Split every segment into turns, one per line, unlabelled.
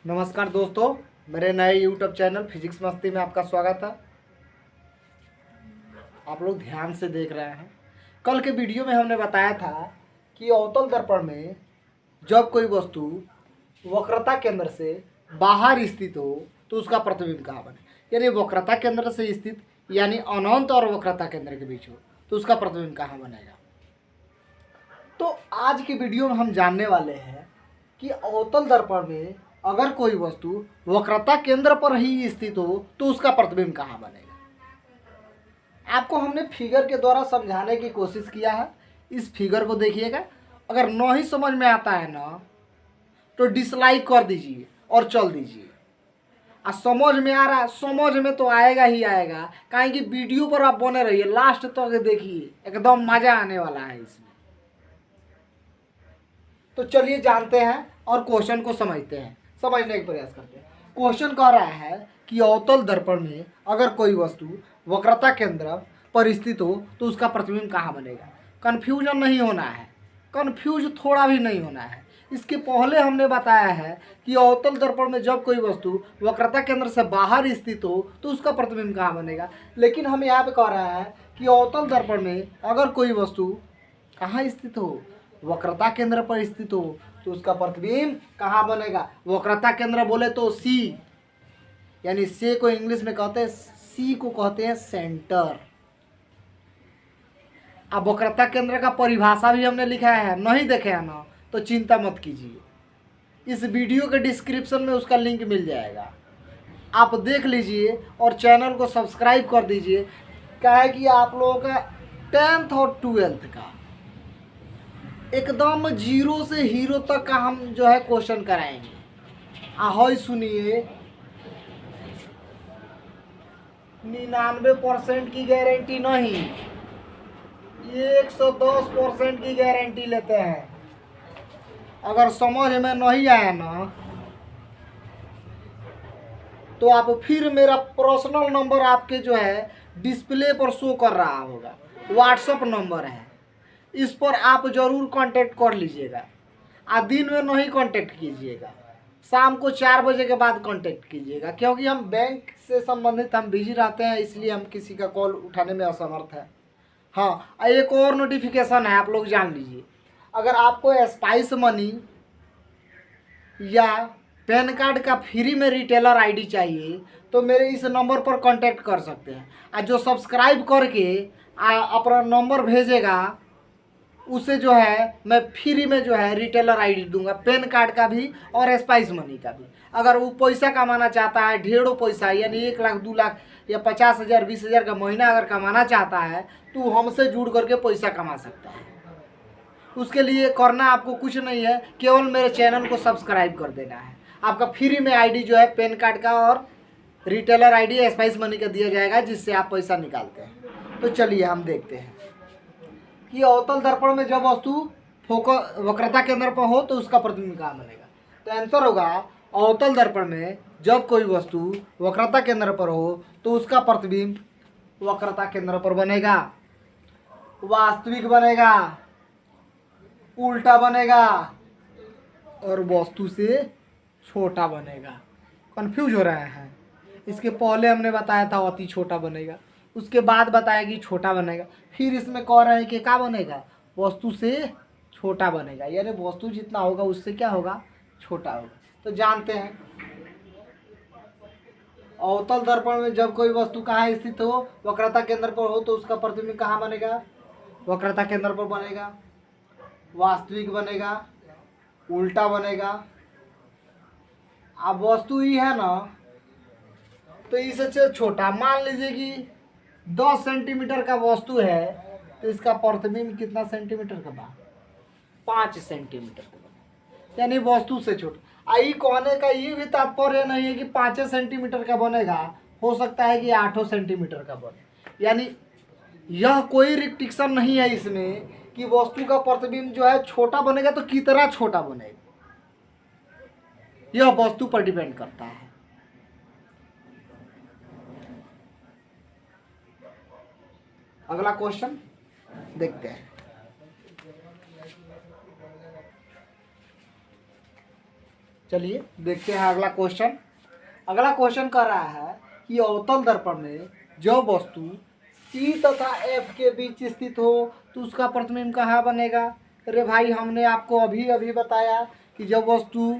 नमस्कार दोस्तों, मेरे नए यूट्यूब चैनल फिजिक्स मस्ती में आपका स्वागत है। आप लोग ध्यान से देख रहे हैं। कल के वीडियो में हमने बताया था कि अवतल दर्पण में जब कोई वस्तु वक्रता केंद्र से बाहर स्थित हो तो उसका प्रतिबिंब कहाँ बने। यानी वक्रता केंद्र से स्थित यानी अनंत और वक्रता केंद्र के बीच हो तो उसका प्रतिबिंब कहाँ बनेगा। तो आज की वीडियो में हम जानने वाले हैं कि अवतल दर्पण में अगर कोई वस्तु वक्रता केंद्र पर ही स्थित हो तो उसका प्रतिबिंब कहाँ बनेगा। आपको हमने फिगर के द्वारा समझाने की कोशिश किया है। इस फिगर को देखिएगा। अगर नहीं समझ में आता है ना तो डिसलाइक कर दीजिए और चल दीजिए। समझ में आ रहा है, समझ में तो आएगा ही आएगा, काहे कि वीडियो पर आप बने रहिए, लास्ट तक देखिए, एकदम मजा आने वाला है इसमें। तो चलिए जानते हैं और क्वेश्चन को समझते हैं, समझने का प्रयास करते हैं। क्वेश्चन कह रहा है कि अवतल दर्पण में अगर कोई वस्तु वक्रता केंद्र पर स्थित हो तो उसका प्रतिबिंब कहाँ बनेगा। कन्फ्यूजन नहीं होना है, कन्फ्यूज थोड़ा भी नहीं होना है। इसके पहले हमने बताया है कि अवतल दर्पण में जब कोई वस्तु वक्रता केंद्र से बाहर स्थित हो तो उसका प्रतिबिंब कहाँ बनेगा। लेकिन हम यहाँ पे कह रहे हैं कि अवतल दर्पण में अगर कोई वस्तु कहाँ स्थित हो, वक्रता केंद्र पर स्थित हो तो उसका प्रतिबिंब कहाँ बनेगा। वक्रता केंद्र बोले तो सी, यानी से को इंग्लिश में कहते हैं, सी को कहते हैं सेंटर। अब वक्रता केंद्र का परिभाषा भी हमने लिखा है, नहीं देखे है ना तो चिंता मत कीजिए, इस वीडियो के डिस्क्रिप्शन में उसका लिंक मिल जाएगा, आप देख लीजिए और चैनल को सब्सक्राइब कर दीजिए। क्या है कि आप लोगों का 10th और 12th का एकदम जीरो से हीरो तक का हम जो है क्वेश्चन कराएंगे। ahoy सुनिए, 99% की गारंटी नहीं, 110% की गारंटी लेते हैं। अगर समझ में नहीं आया ना तो आप फिर मेरा पर्सनल नंबर आपके जो है डिस्प्ले पर शो कर रहा होगा, व्हाट्सएप नंबर है, इस पर आप ज़रूर कांटेक्ट कर लीजिएगा। दिन में नहीं कांटेक्ट कीजिएगा, शाम को 4 बजे के बाद कांटेक्ट कीजिएगा, क्योंकि हम बैंक से संबंधित हम बिजी रहते हैं, इसलिए हम किसी का कॉल उठाने में असमर्थ हैं। हाँ, एक और नोटिफिकेशन है, आप लोग जान लीजिए। अगर आपको स्पाइस मनी या पैन कार्ड का फ्री में रिटेलर आईडी चाहिए तो मेरे इस नंबर पर कांटेक्ट कर सकते हैं। और जो सब्सक्राइब करके अपना नंबर भेजेगा उसे जो है मैं फ्री में जो है रिटेलर आईडी दूंगा, पैन कार्ड का भी और स्पाइस मनी का भी। अगर वो पैसा कमाना चाहता है, ढेरों पैसा, यानी 1 लाख 2 लाख या 50,000 20,000 का महीना अगर कमाना चाहता है तो हमसे जुड़ करके पैसा कमा सकता है। उसके लिए करना आपको कुछ नहीं है, केवल मेरे चैनल को सब्सक्राइब कर देना है। आपका फ्री में आईडी जो है पैन कार्ड का और रिटेलर आईडी स्पाइस मनी का दिया जाएगा, जिससे आप पैसा निकालते हैं। तो चलिए हम देखते हैं कि अवतल दर्पण में जब वस्तु वक्रता केंद्र पर हो तो उसका प्रतिबिंब कहाँ बनेगा। तो आंसर होगा अवतल दर्पण में जब कोई वस्तु वक्रता केंद्र पर हो तो उसका प्रतिबिंब वक्रता केंद्र पर बनेगा, वास्तविक बनेगा, उल्टा बनेगा और वस्तु से छोटा बनेगा। कंफ्यूज हो रहे हैं। इसके पहले हमने बताया था अति छोटा बनेगा, उसके बाद बताया कि छोटा बनेगा, फिर इसमें कह रहे हैं कि क्या बनेगा, वस्तु से छोटा बनेगा, यानी वस्तु जितना होगा उससे क्या होगा, छोटा होगा। तो जानते हैं अवतल दर्पण में जब कोई वस्तु कहाँ स्थित हो, वक्रता केंद्र पर हो तो उसका प्रतिबिंब कहाँ बनेगा, वक्रता केंद्र पर बनेगा, वास्तविक बनेगा, उल्टा बनेगा। अब वस्तु ही है ना तो इससे छोटा, मान लीजिए कि 10 सेंटीमीटर का वस्तु है तो इसका प्रतिबिंब कितना सेंटीमीटर का बा, 5 सेंटीमीटर का बा, यानी वस्तु से छोटा। आई कहने का ये भी तात्पर्य नहीं है कि 5 सेंटीमीटर का बनेगा, हो सकता है कि 8 सेंटीमीटर का बने। यानी यह कोई रिस्ट्रिक्शन नहीं है इसमें कि वस्तु का प्रतिबिंब जो है छोटा बनेगा तो कितना छोटा बनेगा, यह वस्तु पर डिपेंड करता है। अगला क्वेश्चन देखते हैं। चलिए देखते हैं अगला क्वेश्चन। अगला क्वेश्चन कर रहा है कि अवतल दर्पण में जब वस्तु C तथा F के बीच स्थित हो तो उसका प्रतिबिंब कहाँ बनेगा। अरे भाई, हमने आपको अभी अभी बताया कि जब वस्तु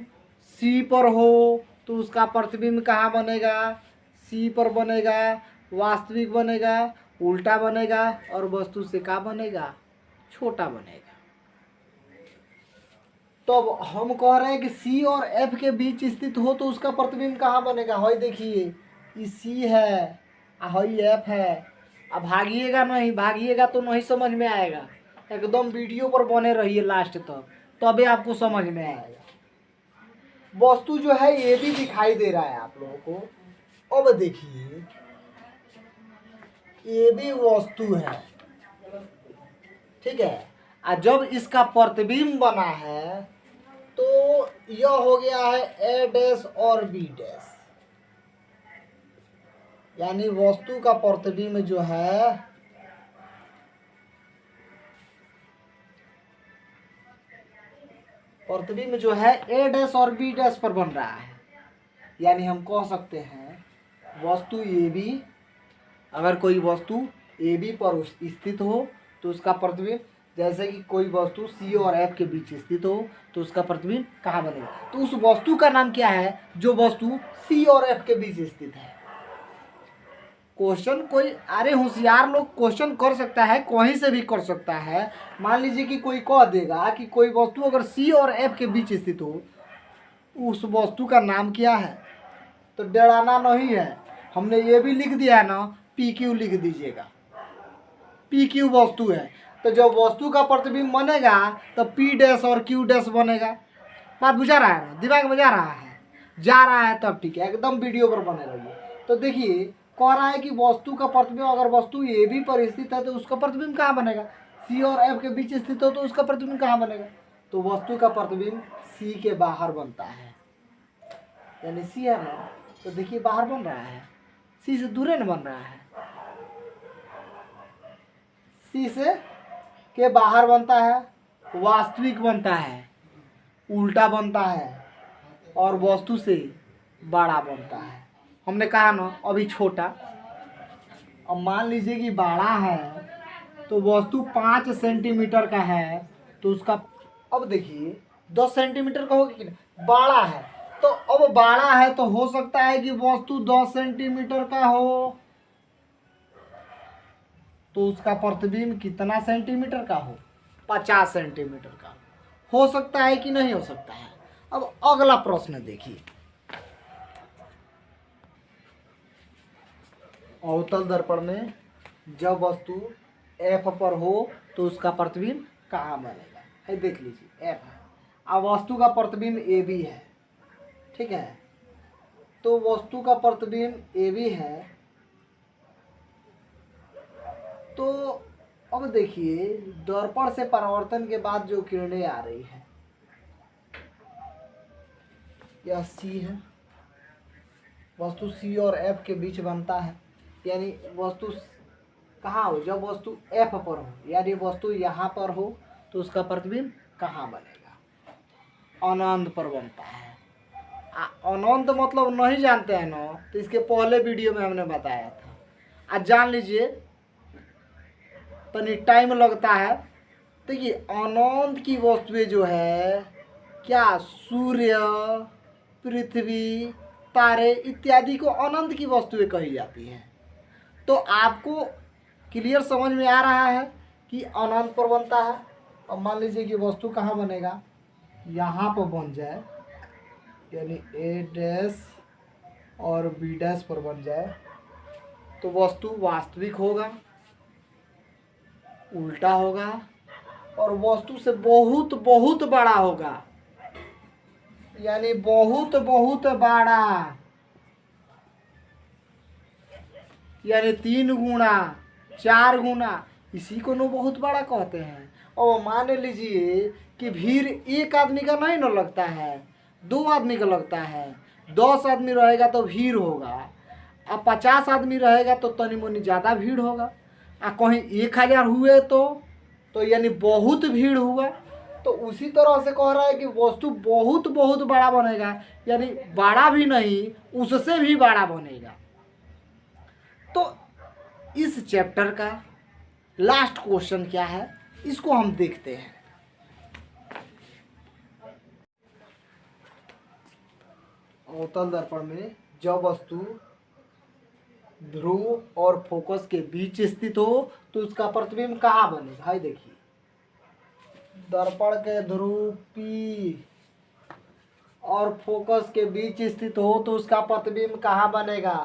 C पर हो तो उसका प्रतिबिंब कहाँ बनेगा, C पर बनेगा, वास्तविक बनेगा, उल्टा बनेगा और वस्तु से क्या बनेगा, छोटा बनेगा। तो अब हम कह रहे हैं कि C और F के बीच स्थित हो तो उसका प्रतिबिंब कहाँ बनेगा। हई देखिए, ये C है, हई F है। अब भागिएगा नहीं, भागिएगा तो नहीं समझ में आएगा। एकदम वीडियो पर बने रहिए लास्ट तक, तभी आपको समझ में आएगा। वस्तु जो है ये भी दिखाई दे रहा है आप लोगों को। अब देखिए, ये भी वस्तु है, ठीक है। और जब इसका प्रतिबिंब बना है तो यह हो गया है ए डैश और बी डैश, यानी वस्तु का प्रतिबिंब जो है ए डैश और बी डैश पर बन रहा है। यानी हम कह सकते हैं वस्तु ए बी, अगर कोई वस्तु ए बी पर स्थित हो तो उसका प्रतिबिंब, जैसे कि कोई वस्तु C और F के बीच स्थित हो तो उसका प्रतिबिंब कहाँ बनेगा। तो उस वस्तु का नाम क्या है जो वस्तु C और F के बीच स्थित है। क्वेश्चन कोई, अरे होशियार लोग क्वेश्चन कर सकता है, कहीं से भी कर सकता है। मान लीजिए कि कोई कह देगा कि कोई वस्तु अगर C और F के बीच स्थित हो, उस वस्तु का नाम क्या है, तो डराना नहीं है। हमने ये भी लिख दिया है ना, PQ लिख दीजिएगा। PQ वस्तु है, तो जब वस्तु का प्रतिबिंब बनेगा तो P डैश और Q डैश बनेगा। बात बुझा रहा है ना, दिमाग में जा रहा है, जा रहा है तब ठीक है, एकदम वीडियो पर बने रहिए। तो देखिए, कह रहा है कि वस्तु का प्रतिबिंब, अगर वस्तु ए बी पर स्थित है तो उसका प्रतिबिंब कहाँ बनेगा, C और F के बीच स्थित हो तो उसका प्रतिबिंब कहाँ बनेगा। तो वस्तु का प्रतिबिंब C के बाहर बनता है, यानी C है ना, तो देखिए बाहर बन रहा है, C से दूर न बन रहा है, C से के बाहर बनता है, वास्तविक बनता है, उल्टा बनता है और वस्तु से बड़ा बनता है। हमने कहा ना अभी छोटा। अब मान लीजिए कि बड़ा है तो वस्तु 5 सेंटीमीटर का है तो उसका, अब देखिए 10 सेंटीमीटर का होगा कि नहीं, बड़ा है। तो अब बड़ा है तो हो सकता है कि वस्तु 10 सेंटीमीटर का हो तो उसका प्रतिबिंब कितना सेंटीमीटर का हो, 50 सेंटीमीटर का हो सकता है कि नहीं हो सकता है। अब अगला प्रश्न देखिए, अवतल दर्पण में जब वस्तु F पर हो तो उसका प्रतिबिंब कहाँ बनेगा। है देख लीजिए, F है, अब वस्तु का प्रतिबिंब AB है, ठीक है। तो वस्तु का प्रतिबिंब AB है, तो अब देखिए दर्पण से परावर्तन के बाद जो किरणें आ रही है, यह C है, वस्तु C और F के बीच बनता है। यानी वस्तु कहाँ हो, जब वस्तु F पर हो, यानी वस्तु यहाँ पर हो तो उसका प्रतिबिंब कहाँ बनेगा, अनंत पर बनता है। अनंत मतलब नहीं जानते हैं ना, तो इसके पहले वीडियो में हमने बताया था, आज जान लीजिए, तनी टाइम लगता है। तो ये अनंत की वस्तुएं जो है क्या, सूर्य, पृथ्वी, तारे इत्यादि को अनंत की वस्तुएं कही जाती हैं। तो आपको क्लियर समझ में आ रहा है कि अनंत पर बनता है। अब मान लीजिए कि वस्तु कहाँ बनेगा, यहाँ पर बन जाए, यानी ए डैश और बी डैश पर बन जाए तो वस्तु वास्तविक होगा, उल्टा होगा और वस्तु से बहुत बहुत बड़ा होगा, यानी बहुत बहुत बड़ा, यानी 3 गुना 4 गुना, इसी को नो बहुत बड़ा कहते हैं। और मान लीजिए कि भीड़ एक आदमी का नहीं न लगता है, 2 आदमी का लगता है। 10 आदमी रहेगा तो भीड़ होगा, अब 50 आदमी रहेगा तो तनी मुनी ज़्यादा भीड़ होगा। कहीं 1000 हुए तो यानी बहुत भीड़ हुआ। तो उसी तरह से कह रहा है कि वस्तु बहुत बहुत बड़ा बनेगा, यानी बड़ा भी नहीं उससे भी बड़ा बनेगा। तो इस चैप्टर का लास्ट क्वेश्चन क्या है, इसको हम देखते हैं। अवतल दर्पण में जब वस्तु ध्रुव और फोकस के बीच स्थित हो तो उसका प्रतिबिंब कहाँ बनेगा। भाई देखिए, दर्पण के ध्रुव P और फोकस के बीच स्थित हो तो उसका प्रतिबिंब कहाँ बनेगा।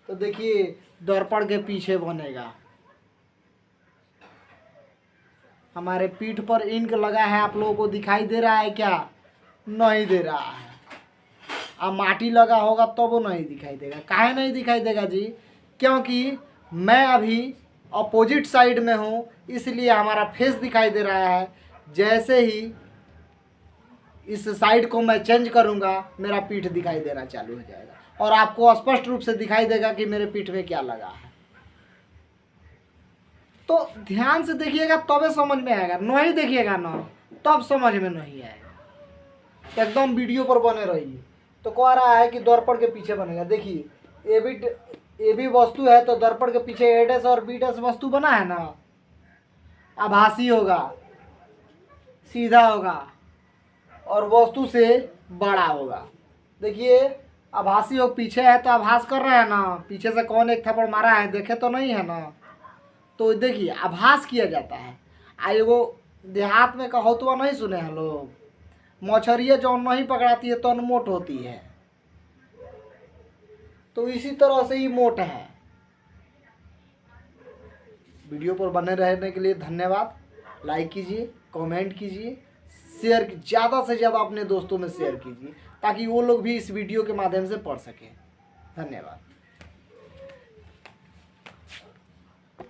तो देखिए दर्पण के पीछे बनेगा। हमारे पीठ पर इंक लगा है, आप लोगों को दिखाई दे रहा है क्या? नहीं दे रहा है। अब माटी लगा होगा तो वो नहीं दिखाई देगा। काहे नहीं दिखाई देगा जी? क्योंकि मैं अभी अपोजिट साइड में हूँ, इसलिए हमारा फेस दिखाई दे रहा है। जैसे ही इस साइड को मैं चेंज करूँगा मेरा पीठ दिखाई देना चालू हो जाएगा और आपको स्पष्ट रूप से दिखाई देगा कि मेरे पीठ में क्या लगा है। तो ध्यान से देखिएगा तबे समझ में आएगा, नहीं देखिएगा ना तब समझ में नहीं आएगा। एकदम वीडियो पर बने रहिए। तो कह रहा है कि दर्पण के पीछे बनेगा। देखिए ए भी वस्तु है तो दर्पण के पीछे ए डैश और बी डैश वस्तु बना है ना, आभासी होगा, सीधा होगा और वस्तु से बड़ा होगा। देखिए आभासी हो पीछे है तो आभास कर रहे हैं ना, पीछे से कौन एक थप्पड़ मारा है देखे तो नहीं है ना। तो देखिए आभास किया जाता है। एगो देहात में कहावतवा नहीं सुने हैं लोग, मछरिया जो नहीं पकड़ाती है तो अनमोट होती है। तो इसी तरह से ही मोट है। वीडियो पर बने रहने के लिए धन्यवाद। लाइक कीजिए, कमेंट कीजिए, शेयर ज़्यादा से ज़्यादा अपने दोस्तों में शेयर कीजिए ताकि वो लोग भी इस वीडियो के माध्यम से पढ़ सकें। धन्यवाद।